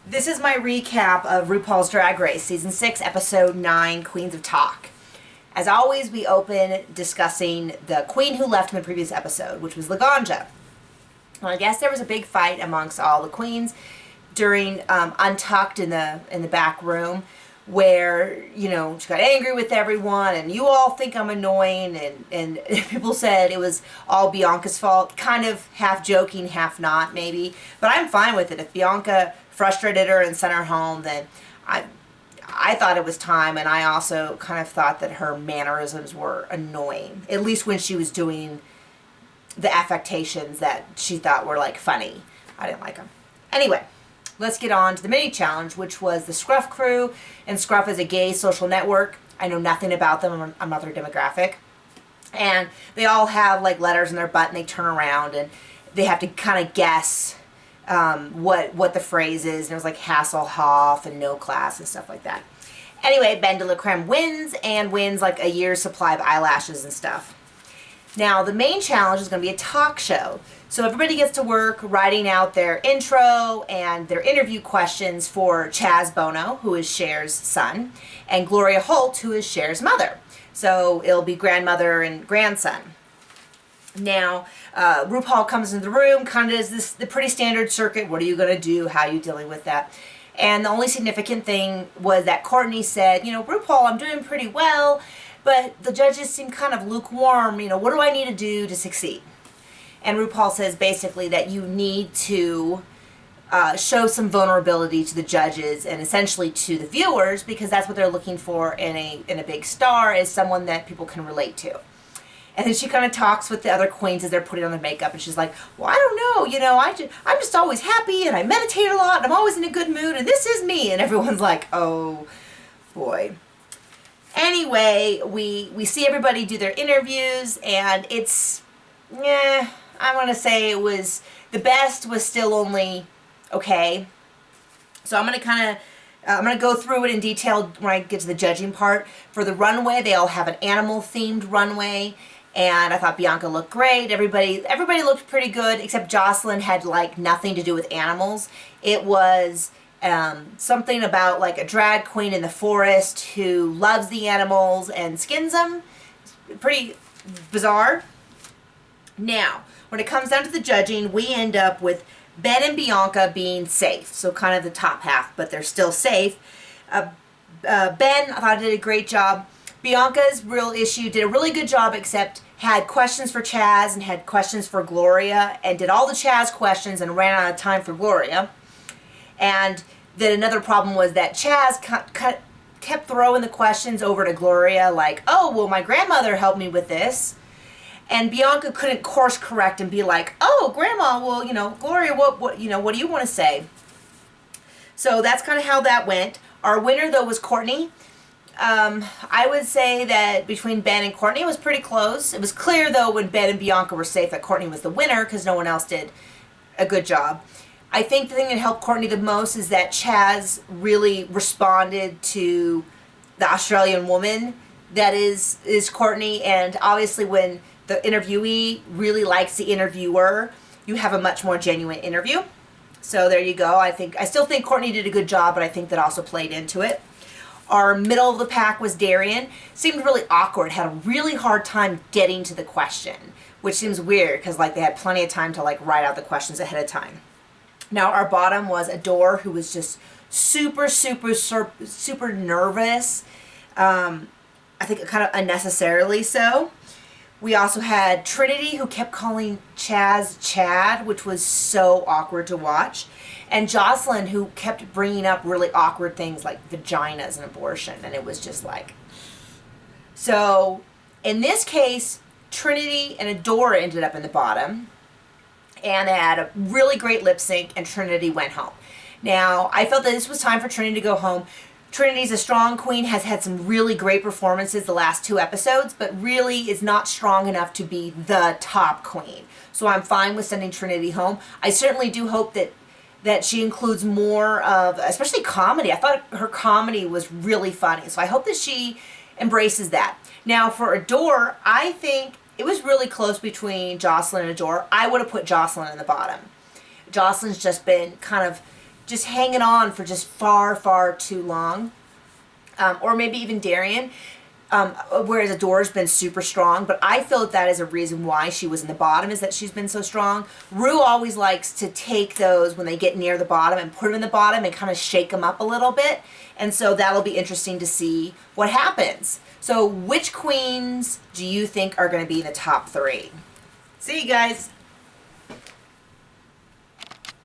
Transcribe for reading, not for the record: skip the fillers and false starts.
This is my recap of RuPaul's Drag Race, Season 6, Episode 9, Queens of Talk. As always, we open discussing the queen who left in the previous episode, which was Laganja. Well, I guess there was a big fight amongst all the queens during Untucked in the back room, where, you know, she got angry with everyone, and you all think I'm annoying, and people said it was all Bianca's fault, kind of half joking, half not, maybe. But I'm fine with it. If Bianca frustrated her and sent her home, then I thought it was time, and I also kind of thought that her mannerisms were annoying, at least when she was doing the affectations that she thought were, like, funny. I didn't like them. Anyway, let's get on to the mini challenge, which was the Scruff crew, and Scruff is a gay social network. I know nothing about them. I'm not their demographic. And they all have, like, letters in their butt, and they turn around, and they have to kind of guess what the phrase is, and it was like Hasselhoff and no class and stuff like that. Anyway, Ben de la Creme wins, and wins like a year's supply of eyelashes and stuff. Now, the main challenge is going to be a talk show. So everybody gets to work writing out their intro and their interview questions for Chaz Bono, who is Cher's son, and Gloria Holt, who is Cher's mother. So it'll be grandmother and grandson. Now, RuPaul comes into the room, kind of does the pretty standard circuit. What are you going to do? How are you dealing with that? And the only significant thing was that Courtney said, you know, RuPaul, I'm doing pretty well, but the judges seem kind of lukewarm. You know, what do I need to do to succeed? And RuPaul says basically that you need to show some vulnerability to the judges and essentially to the viewers, because that's what they're looking for in a big star, is someone that people can relate to. And then she kind of talks with the other queens as they're putting on their makeup, and she's like, well, I don't know, you know, I'm just always happy, and I meditate a lot, and I'm always in a good mood, and this is me. And everyone's like, oh, boy. Anyway, we see everybody do their interviews, and it's, I want to say it was, the best was still only okay. So I'm going to go through it in detail when I get to the judging part. For the runway, they all have an animal-themed runway, and I thought Bianca looked great. Everybody looked pretty good, except Jocelyn had, like, nothing to do with animals. It was something about, like, a drag queen in the forest who loves the animals and skins them. Pretty bizarre. Now, when it comes down to the judging, we end up with Ben and Bianca being safe, so kind of the top half, but they're still safe. Ben, I thought, did a great job. Bianca's real issue did a really good job, except had questions for Chaz and had questions for Gloria, and did all the Chaz questions and ran out of time for Gloria. And then another problem was that Chaz kept throwing the questions over to Gloria, like, oh, well, my grandmother helped me with this. And Bianca couldn't course correct and be like, oh, Grandma, well, you know, Gloria, what do you want to say? So that's kind of how that went. Our winner, though, was Courtney. I would say that between Ben and Courtney, it was pretty close. It was clear, though, when Ben and Bianca were safe, that Courtney was the winner, because no one else did a good job. I think the thing that helped Courtney the most is that Chaz really responded to the Australian woman that is Courtney, and obviously when the interviewee really likes the interviewer, you have a much more genuine interview. So there you go. I still think Courtney did a good job, but I think that also played into it. Our middle of the pack was Darian. Seemed really awkward, had a really hard time getting to the question, which seems weird because, like, they had plenty of time to, like, write out the questions ahead of time. Now our bottom was Adore, who was just super nervous. I think kind of unnecessarily so. We also had Trinity, who kept calling Chaz Chad, which was so awkward to watch. And Jocelyn, who kept bringing up really awkward things like vaginas and abortion. And it was just like... So, in this case, Trinity and Adore ended up in the bottom. And they had a really great lip sync, and Trinity went home. Now, I felt that this was time for Trinity to go home. Trinity's a strong queen, has had some really great performances the last 2 episodes, but really is not strong enough to be the top queen. So I'm fine with sending Trinity home. I certainly do hope that she includes more of, especially comedy. I thought her comedy was really funny, so I hope that she embraces that. Now for Adore, I think it was really close between Jocelyn and Adore. I would have put Jocelyn in the bottom. Jocelyn's just been kind of just hanging on for just far, far too long. Or maybe even Darian. Whereas Adora's been super strong, but I feel that is a reason why she was in the bottom, is that she's been so strong. Rue always likes to take those when they get near the bottom and put them in the bottom and kind of shake them up a little bit. And so that'll be interesting to see what happens. So which queens do you think are going to be in the top 3? See you guys.